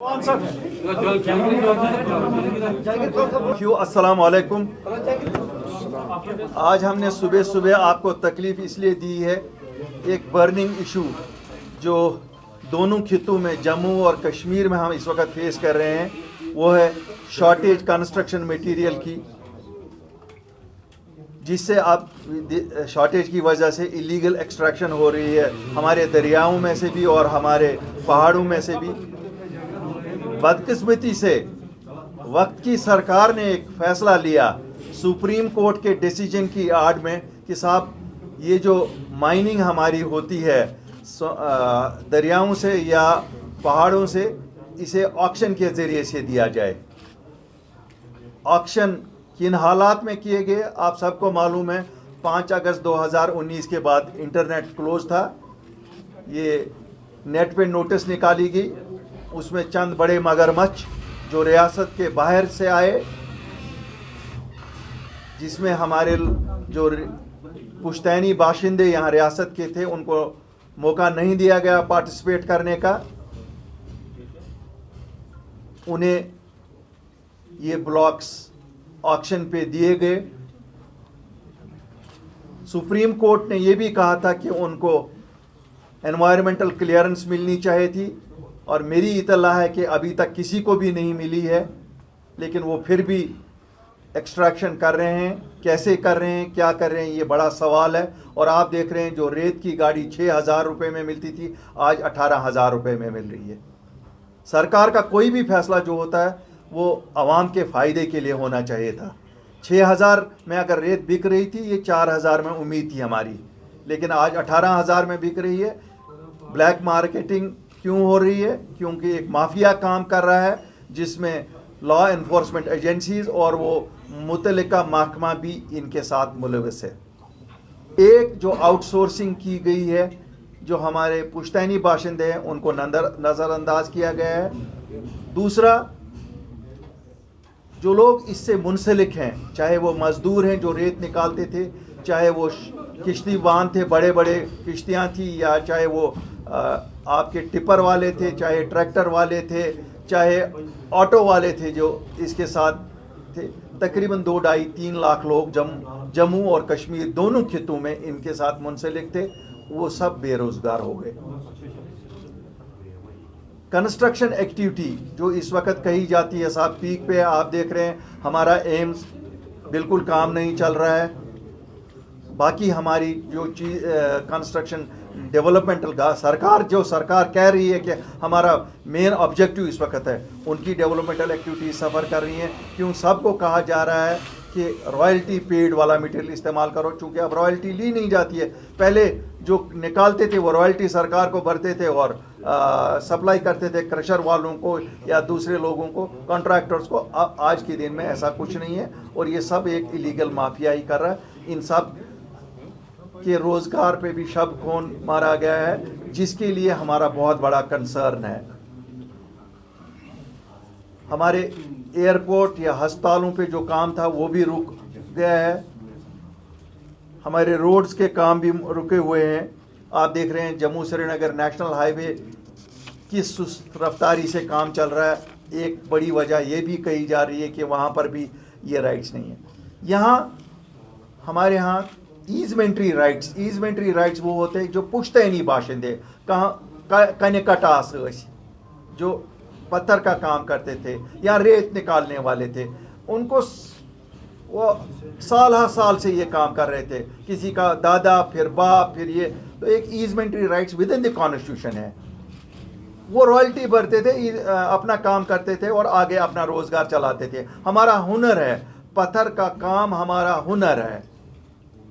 अस्सलाम वालेकुम। आज हमने सुबह सुबह आपको तकलीफ़ इसलिए दी है, एक बर्निंग इशू जो दोनों खितों में जम्मू और कश्मीर में हम इस वक्त फेस कर रहे हैं, वो है शॉर्टेज कंस्ट्रक्शन मटेरियल की, जिससे अब शॉर्टेज की वजह से इलीगल एक्सट्रैक्शन हो रही है हमारे दरियाओं में से भी और हमारे पहाड़ों में से भी। बदकिस्मती से वक्त की सरकार ने एक फ़ैसला लिया सुप्रीम कोर्ट के डिसीजन की आड़ में कि साहब ये जो माइनिंग हमारी होती है दरियाओं से या पहाड़ों से, इसे ऑक्शन के ज़रिए से दिया जाए। ऑक्शन किन हालात में किए गए आप सबको मालूम है। 5 अगस्त 2019 के बाद इंटरनेट क्लोज था, ये नेट पे नोटिस निकाली गई, उसमें चंद बड़े मगरमच्छ जो रियासत के बाहर से आए, जिसमें हमारे जो पुश्तैनी बाशिंदे यहाँ रियासत के थे उनको मौका नहीं दिया गया पार्टिसिपेट करने का। उन्हें ये ब्लॉक्स ऑक्शन पे दिए गए। सुप्रीम कोर्ट ने ये भी कहा था कि उनको एनवायरमेंटल क्लियरेंस मिलनी चाहिए थी, और मेरी इत्तला है कि अभी तक किसी को भी नहीं मिली है, लेकिन वो फिर भी एक्सट्रैक्शन कर रहे हैं। कैसे कर रहे हैं, क्या कर रहे हैं, ये बड़ा सवाल है। और आप देख रहे हैं जो रेत की गाड़ी 6,000 रुपये में मिलती थी, आज 18,000 रुपये में मिल रही है। सरकार का कोई भी फैसला जो होता है वो आवाम के फ़ायदे के लिए होना चाहिए था। 6,000 में अगर रेत बिक रही थी, ये 4,000 में उम्मीद थी हमारी, लेकिन आज 18,000 में बिक रही है। ब्लैक मार्केटिंग क्यों हो रही है? क्योंकि एक माफिया काम कर रहा है जिसमें लॉ एनफोर्समेंट एजेंसीज और वो मुतल्लिका महकमा भी इनके साथ मुलविस है। एक जो आउटसोर्सिंग की गई है, जो हमारे पुश्तैनी बाशिंदे हैं उनको नज़रअंदाज किया गया है। दूसरा, जो लोग इससे मुंसलिक हैं, चाहे वो मज़दूर हैं जो रेत निकालते थे, चाहे वो किश्ती बांध थे, बड़े बड़े किश्तियाँ थी, या चाहे वो आपके टिपर वाले थे, चाहे ट्रैक्टर वाले थे, चाहे ऑटो वाले थे जो इसके साथ थे, तकरीबन 2-2.5-3 लाख लोग जम्मू और कश्मीर दोनों खितों में इनके साथ मुंसलिक थे, वो सब बेरोज़गार हो गए। कंस्ट्रक्शन एक्टिविटी जो इस वक्त कही जाती है साहब पीक पे, आप देख रहे हैं हमारा एम्स बिल्कुल काम नहीं चल रहा है। बाकी हमारी जो चीज़ कंस्ट्रक्शन डेवलपमेंटल का सरकार कह रही है कि हमारा मेन ऑब्जेक्टिव इस वक्त है, उनकी डेवलपमेंटल एक्टिविटीज सफ़र कर रही हैं। क्यों सबको कहा जा रहा है कि रॉयल्टी पेड वाला मटेरियल इस्तेमाल करो, चूँकि अब रॉयल्टी ली नहीं जाती है। पहले जो निकालते थे वो रॉयल्टी सरकार को भरते थे और सप्लाई करते थे क्रशर वालों को या दूसरे लोगों को, कॉन्ट्रैक्टर्स को। आज के दिन में ऐसा कुछ नहीं है, और ये सब एक इलीगल माफिया ही कर रहा है। इन सब के रोज़गार पे भी शब खून मारा गया है, जिसके लिए हमारा बहुत बड़ा कंसर्न है। हमारे एयरपोर्ट या अस्पतालों पे जो काम था वो भी रुक गया है। हमारे रोड्स के काम भी रुके हुए हैं। आप देख रहे हैं जम्मू श्रीनगर नेशनल हाईवे किस सुस्त रफ्तारी से काम चल रहा है। एक बड़ी वजह ये भी कही जा रही है कि वहाँ पर भी ये राइट्स नहीं है। यहाँ हमारे यहाँ ईजमेंट्री राइट्स वो होते हैं जो पुश्तैनी बाशिंदे कटास जो पत्थर का काम करते थे या रेत निकालने वाले थे, उनको वो साल से ये काम कर रहे थे, किसी का दादा फिर बाप फिर ये, तो एक easementary rights within the constitution है। वो रॉयल्टी भरते थे, अपना काम करते थे और आगे अपना रोज़गार चलाते थे। हमारा हुनर है, पत्थर का काम हमारा हुनर है,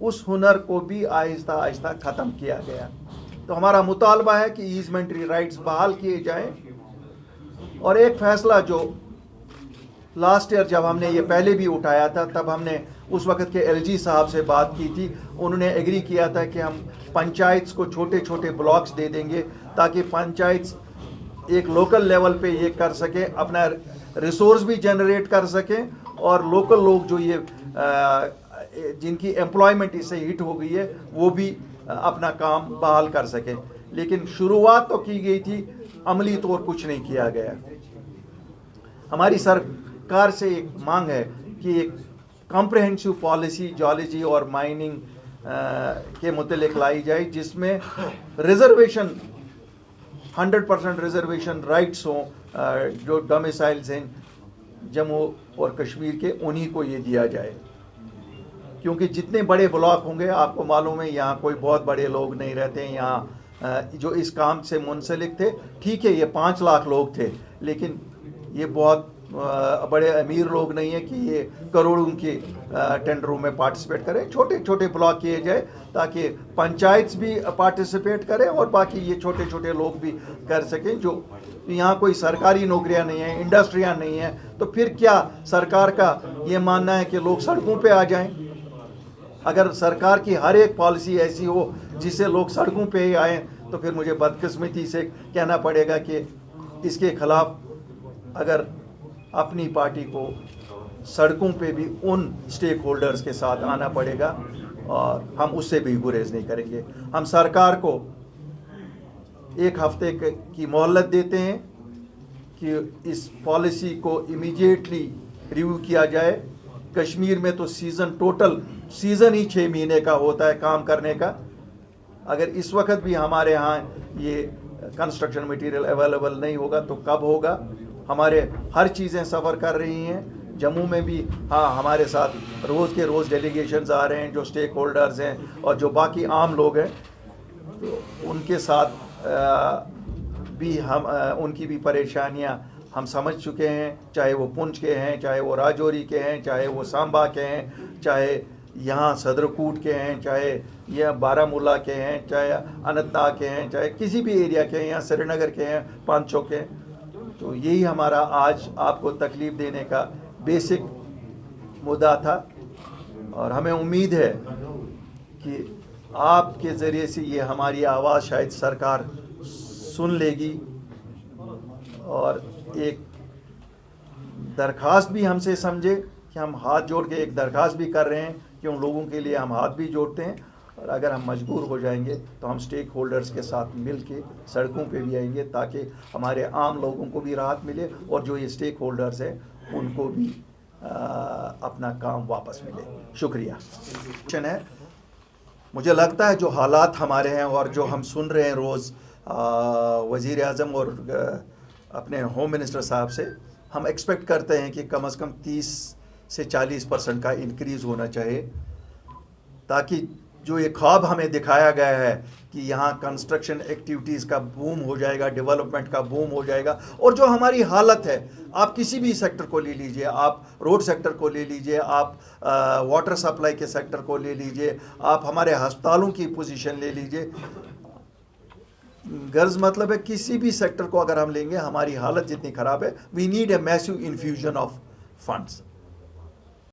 उस हुनर को भी आहिस्ता आहिस्ता ख़त्म किया गया। तो हमारा मुतालबा है कि ईजमेंट्री राइट्स बहाल किए जाएं। और एक फ़ैसला जो लास्ट ईयर जब हमने ये पहले भी उठाया था, तब हमने उस वक्त के एलजी साहब से बात की थी, उन्होंने एग्री किया था कि हम पंचायत को छोटे छोटे ब्लॉक्स दे देंगे ताकि पंचायत एक लोकल लेवल पे ये कर सके, अपना रिसोर्स भी जनरेट कर सकें, और लोकल लोग जो ये जिनकी एम्प्लॉयमेंट इससे हिट हो गई है वो भी अपना काम बहाल कर सकें। लेकिन शुरुआत तो की गई थी, अमली तौर कुछ नहीं किया गया। ہماری سرکار سے ایک مانگ ہے کہ ایک کمپریہنسو پالیسی جیولوجی اور مائننگ کے متعلق لائی جائے جس میں ریزرویشن 100% ریزرویشن رائٹس ہوں جو ڈومیسائلز ہیں جموں اور کشمیر کے انہی کو یہ دیا جائے، کیونکہ جتنے بڑے بلاک ہوں گے آپ کو معلوم ہے یہاں کوئی بہت بڑے لوگ نہیں رہتے ہیں یہاں جو اس کام سے منسلک تھے. ٹھیک ہے یہ 5 لاکھ لوگ تھے لیکن یہ بہت بڑے امیر لوگ نہیں ہیں کہ یہ کروڑوں کے ٹینڈروں میں پارٹیسپیٹ کریں. چھوٹے چھوٹے بلاک کیے جائے تاکہ پنچایت بھی پارٹیسپیٹ کریں اور باقی یہ چھوٹے چھوٹے لوگ بھی کر سکیں. جو یہاں کوئی سرکاری نوکریاں نہیں ہیں، انڈسٹریاں نہیں ہیں، تو پھر کیا سرکار کا یہ ماننا ہے کہ لوگ سڑکوں پہ آ جائیں؟ اگر سرکار کی ہر ایک پالیسی ایسی ہو جس سے لوگ سڑکوں پہ ہی آئیں تو پھر مجھے بدقسمتی سے کہنا پڑے گا کہ اس کے خلاف اگر اپنی پارٹی کو سڑکوں پہ بھی ان سٹیک ہولڈرز کے ساتھ آنا پڑے گا اور ہم اس سے بھی گریز نہیں کریں گے. ہم سرکار کو 1 ہفتے کی مہلت دیتے ہیں کہ اس پالیسی کو امیڈیٹلی ریویو کیا جائے. کشمیر میں تو ٹوٹل سیزن ہی 6 مہینے کا ہوتا ہے کام کرنے کا. اگر اس وقت بھی ہمارے ہاں یہ کنسٹرکشن مٹیریل اویلیبل نہیں ہوگا تو کب ہوگا؟ ہمارے ہر چیزیں سفر کر رہی ہیں. جموں میں بھی ہمارے ساتھ روز کے روز ڈیلیگیشنز آ رہے ہیں جو سٹیک ہولڈرز ہیں اور جو باقی عام لوگ ہیں، تو ان کے ساتھ بھی ہم ان کی بھی پریشانیاں ہم سمجھ چکے ہیں، چاہے وہ پونچھ کے ہیں، چاہے وہ راجوری کے ہیں، چاہے وہ سامبا کے ہیں، چاہے یہاں صدرکوٹ کے ہیں، چاہے یہ بارہ مولہ کے ہیں، چاہے اننت ناگ کے ہیں، چاہے کسی بھی ایریا کے ہیں، یہاں سری نگر کے ہیں، پانچوں کے ہیں. تو یہی ہمارا آج آپ کو تکلیف دینے کا بیسک مدعا تھا اور ہمیں امید ہے کہ آپ کے ذریعے سے یہ ہماری آواز شاید سرکار سن لے گی اور ایک درخواست بھی ہم سے سمجھے کہ ہم ہاتھ جوڑ کے ایک درخواست بھی کر رہے ہیں کہ ان لوگوں کے لیے ہم ہاتھ بھی جوڑتے ہیں اور اگر ہم مجبور ہو جائیں گے تو ہم سٹیک ہولڈرز کے ساتھ مل کے سڑکوں پہ بھی آئیں گے تاکہ ہمارے عام لوگوں کو بھی راحت ملے اور جو یہ سٹیک ہولڈرز ہیں ان کو بھی اپنا کام واپس ملے. شکریہ. مجھے لگتا ہے جو حالات ہمارے ہیں اور جو ہم سن رہے ہیں روز وزیر اعظم اور اپنے ہوم منسٹر صاحب سے، ہم ایکسپیکٹ کرتے ہیں کہ کم از کم 30 سے 40% کا انکریز ہونا چاہیے تاکہ جو یہ خواب ہمیں دکھایا گیا ہے کہ یہاں کنسٹرکشن ایکٹیویٹیز کا بوم ہو جائے گا، ڈیولپمنٹ کا بوم ہو جائے گا. اور جو ہماری حالت ہے، آپ کسی بھی سیکٹر کو لے لیجئے، آپ روڈ سیکٹر کو لے لیجئے، آپ واٹر سپلائی کے سیکٹر کو لے لیجئے، آپ ہمارے ہسپتالوں کی پوزیشن لے لیجئے. غرض مطلب ہے کسی بھی سیکٹر کو اگر ہم لیں گے ہماری حالت جتنی خراب ہے، we need a massive infusion of funds.